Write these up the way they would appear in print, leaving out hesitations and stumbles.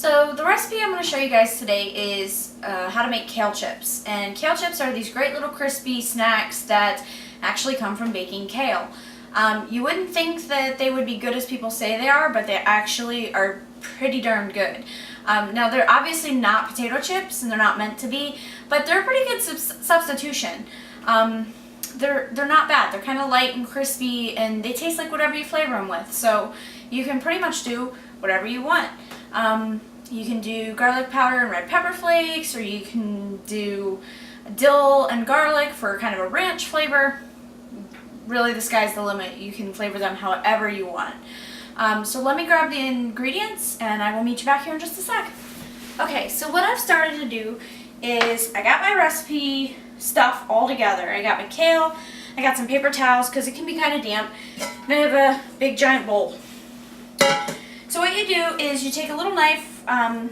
So the recipe I'm going to show you guys today is how to make kale chips. And kale chips are these great little crispy snacks that actually come from baking kale. You wouldn't think that they would be good as people say they are, but they actually are pretty darn good. Now they're obviously not potato chips and they're not meant to be, but they're a pretty good substitution. They're not bad. They're kind of light and crispy and they taste like whatever you flavor them with. So you can pretty much do whatever you want. You can do garlic powder and red pepper flakes, or you can do dill and garlic for kind of a ranch flavor. Really, the sky's the limit. You can flavor them however you want. So let me grab the ingredients and I will meet you back here in just a sec. Okay, so what I've started to do is I got my recipe stuff all together. I got my kale, I got some paper towels because it can be kind of damp, and I have a big giant bowl. So what you do is you take a little knife and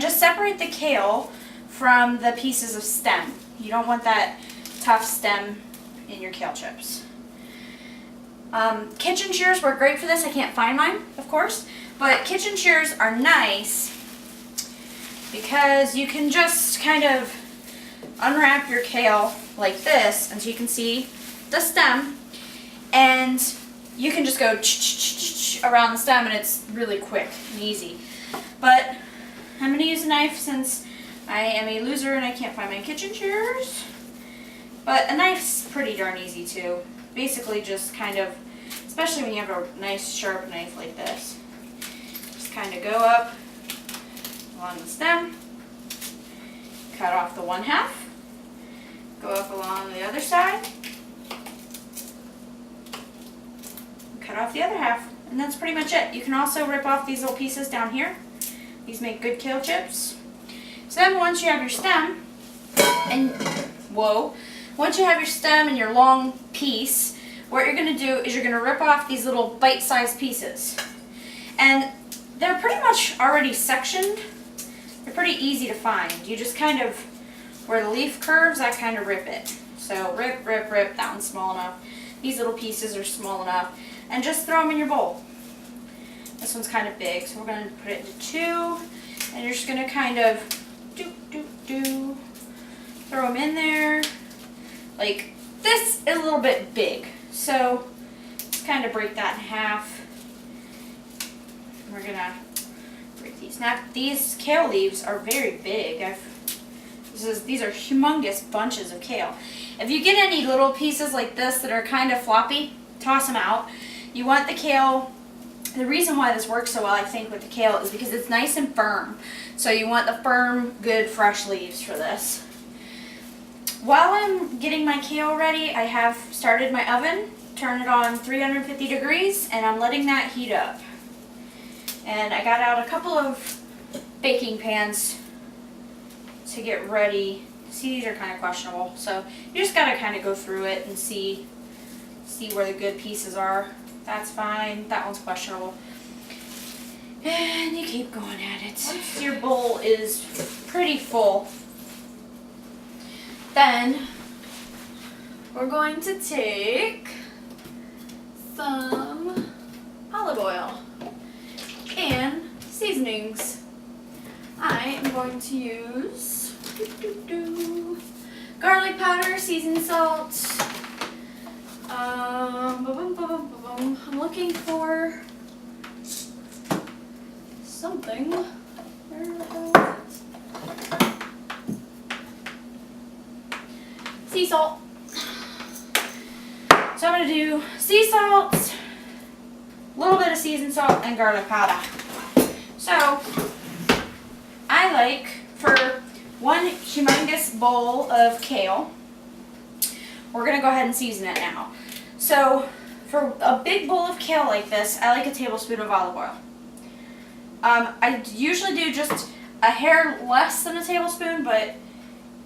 just separate the kale from the pieces of stem. You don't want that tough stem in your kale chips. Kitchen shears work great for this. I can't find mine, of course, but kitchen shears are nice because you can just kind of unwrap your kale like this, and so you can see the stem, and you can just go around the stem and it's really quick and easy. But I'm going to use a knife since I am a loser and I can't find my kitchen shears. But a knife's pretty darn easy too. Basically just kind of, especially when you have a nice sharp knife like this, just kind of go up along the stem, cut off the one half, go up along the other side, cut off the other half, and that's pretty much it. You can also rip off these little pieces down here. These make good kale chips. So then once you have your stem, and once you have your stem and your long piece, what you're going to do is you're going to rip off these little bite-sized pieces. And they're pretty much already sectioned. They're pretty easy to find. You just kind of, where the leaf curves, I kind of rip it. So rip, rip, rip, that one's small enough. These little pieces are small enough. And just throw them in your bowl. This one's kind of big, so we're going to put it into two. And you're just going to kind of throw them in there. Like, this is a little bit big, so let's kind of break that in half. We're going to break these. Now, these kale leaves are very big. These are humongous bunches of kale. If you get any little pieces like this that are kind of floppy, toss them out. You want the kale, the reason why this works so well, I think, with the kale is because it's nice and firm. So you want the firm, good, fresh leaves for this. While I'm getting my kale ready, I have started my oven, turned it on 350 degrees, and I'm letting that heat up. And I got out a couple of baking pans to get ready. See, these are kind of questionable, so you just gotta kind of go through it and see where the good pieces are. That's fine. That one's questionable. And you keep going at it. Once your bowl is pretty full, then we're going to take some olive oil and seasonings. I am going to use garlic powder, seasoned salt. I'm looking for something. Where the hell is it? Sea salt. So I'm going to do sea salt, a little bit of seasoned salt, and garlic powder. So I like, for one humongous bowl of kale, we're going to go ahead and season it now. So for a big bowl of kale like this, I like a tablespoon of olive oil. I usually do just a hair less than a tablespoon, but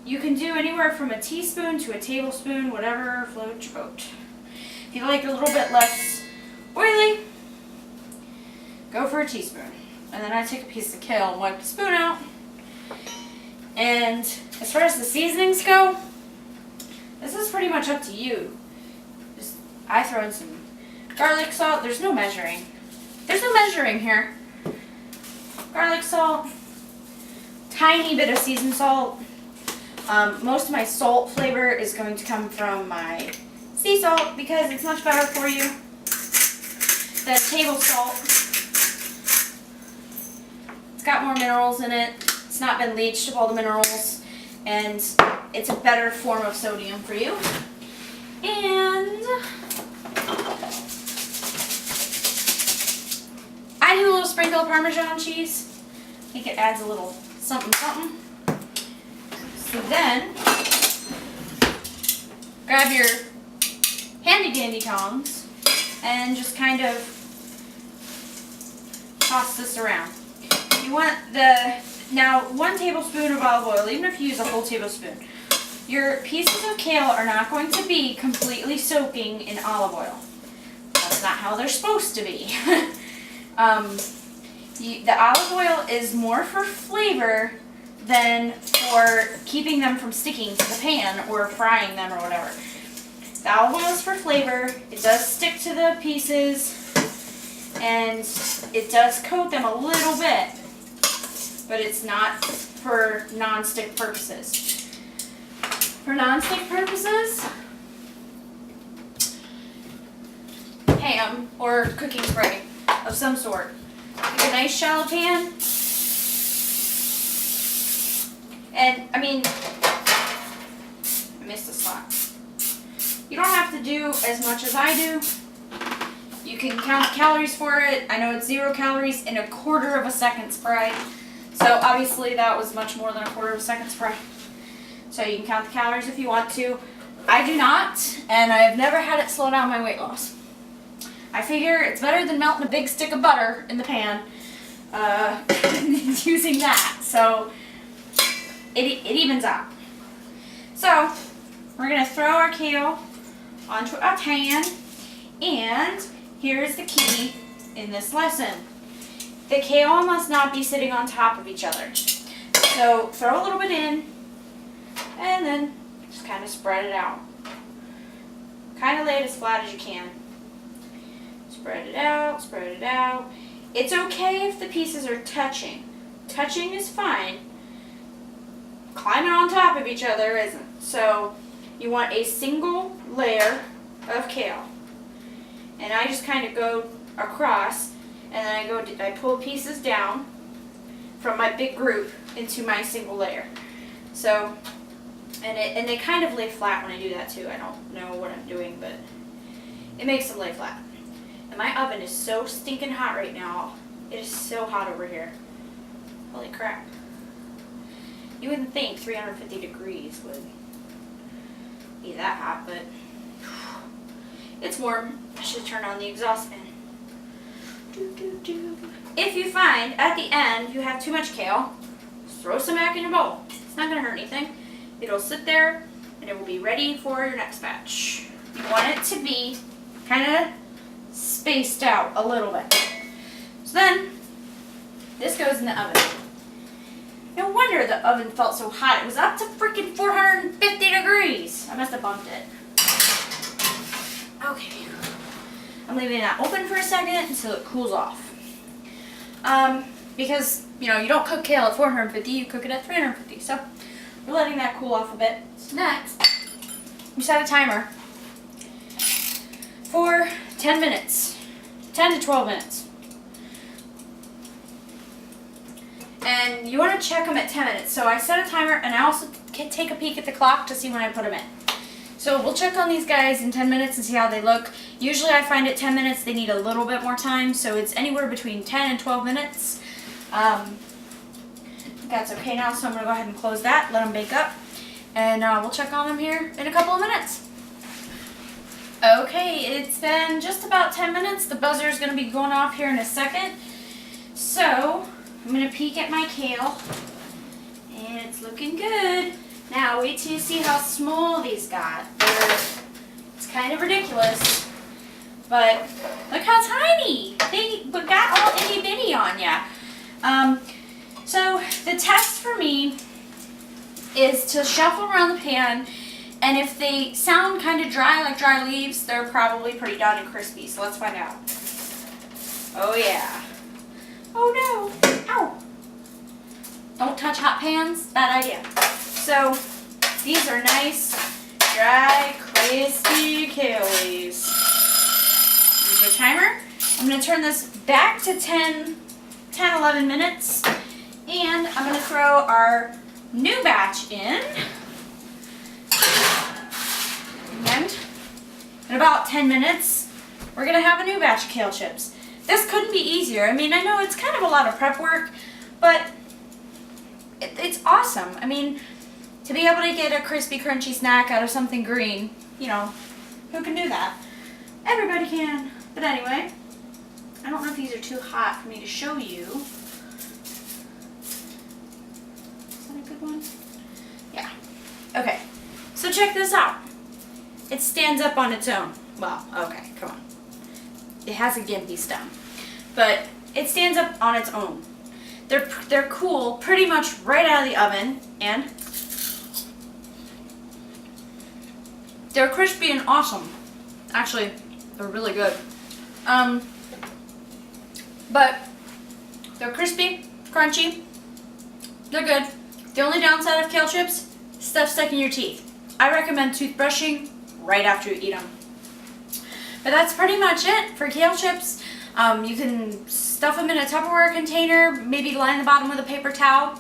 you can do anywhere from a teaspoon to a tablespoon, whatever floats your boat. If you like it a little bit less oily, go for a teaspoon. And then I take a piece of kale and wipe the spoon out. And as far as the seasonings go, this is pretty much up to you. I throw in some garlic salt. There's no measuring. There's no measuring here. garlic salt, tiny bit of seasoned salt. Most of my salt flavor is going to come from my sea salt because it's much better for you than table salt. It's got more minerals in it. It's not been leached of all the minerals, and it's a better form of sodium for you. And I do a little sprinkle of Parmesan cheese. I think it adds a little something something. So then, grab your handy dandy tongs and just kind of toss this around. You want now 1 tablespoon of olive oil, even if you use a whole tablespoon. Your pieces of kale are not going to be completely soaking in olive oil. That's not how they're supposed to be. The olive oil is more for flavor than for keeping them from sticking to the pan or frying them or whatever. The olive oil is for flavor. It does stick to the pieces and it does coat them a little bit, but it's not for non-stick purposes. For non-stick purposes, ham or cooking spray of some sort. Take a nice shallow pan. And, I mean, I missed a spot. You don't have to do as much as I do. You can count the calories for it. I know it's 0 calories in 1/4 of a second spray. So, obviously, that was much more than 1/4 of a second spray. So, you can count the calories if you want to. I do not, and I've never had it slow down my weight loss. I figure it's better than melting a big stick of butter in the pan using that. So, it evens out. So, we're going to throw our kale onto a pan, and here's the key in this lesson. The kale must not be sitting on top of each other. So, throw a little bit in, and then just kind of spread it out. Kind of lay it as flat as you can. Spread it out, spread it out. It's okay if the pieces are touching. Touching is fine. Climbing on top of each other isn't. So you want a single layer of kale. And I just kind of go across, and then I pull pieces down from my big group into my single layer. So, and they kind of lay flat when I do that too. I don't know what I'm doing, but it makes them lay flat. And my oven is so stinking hot right now. It is so hot over here. Holy crap. You wouldn't think 350 degrees would be that hot, but it's warm. I should turn on the exhaust fan. If you find at the end you have too much kale, throw some back in your bowl. It's not going to hurt anything. It'll sit there and it will be ready for your next batch. You want it to be kind of spaced out a little bit. So then, this goes in the oven. No wonder the oven felt so hot. It was up to freaking 450 degrees. I must have bumped it. Okay. I'm leaving that open for a second until it cools off. Because, you know, you don't cook kale at 450, you cook it at 350. So, we're letting that cool off a bit. So next, we set a timer for 10 minutes. 10 to 12 minutes. And you want to check them at 10 minutes. So I set a timer, and I also can take a peek at the clock to see when I put them in. So we'll check on these guys in 10 minutes and see how they look. Usually I find at 10 minutes they need a little bit more time, so it's anywhere between 10 and 12 minutes. That's okay now, so I'm going to go ahead and close that, let them bake up, and we'll check on them here in a couple of minutes. Okay, it's been just about 10 minutes. The buzzer is going to be going off here in a second. So, I'm going to peek at my kale, and it's looking good. Now, wait till you see how small these got. It's kind of ridiculous, but look how tiny. They got all itty bitty on ya. So, the test for me is to shuffle around the pan, and if they sound kind of dry, like dry leaves, they're probably pretty done and crispy. So let's find out. Oh yeah. Oh no. Ow. Don't touch hot pans, bad idea. So these are nice, dry, crispy Kale's. Here's your timer. I'm going to turn this back to 11 minutes. And I'm going to throw our new batch in. And in about 10 minutes, we're going to have a new batch of kale chips. This couldn't be easier. I mean, I know it's kind of a lot of prep work, but it's awesome. I mean, to be able to get a crispy, crunchy snack out of something green, you know, who can do that? Everybody can. But anyway, I don't know if these are too hot for me to show you. Is that a good one? Yeah. Okay. So check this out. It stands up on its own. Well, okay, come on. It has a gimpy stem, but it stands up on its own. They're cool pretty much right out of the oven, and they're crispy and awesome. Actually, they're really good. But they're crispy, crunchy. They're good. The only downside of kale chips, stuff stuck in your teeth. I recommend toothbrushing right after you eat them. But that's pretty much it for kale chips. You can stuff them in a Tupperware container, maybe line the bottom with a paper towel.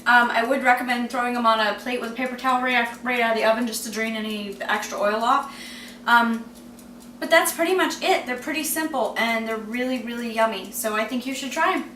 I would recommend throwing them on a plate with a paper towel right out of the oven just to drain any extra oil off. But that's pretty much it. They're pretty simple and they're really, really yummy. So I think you should try them.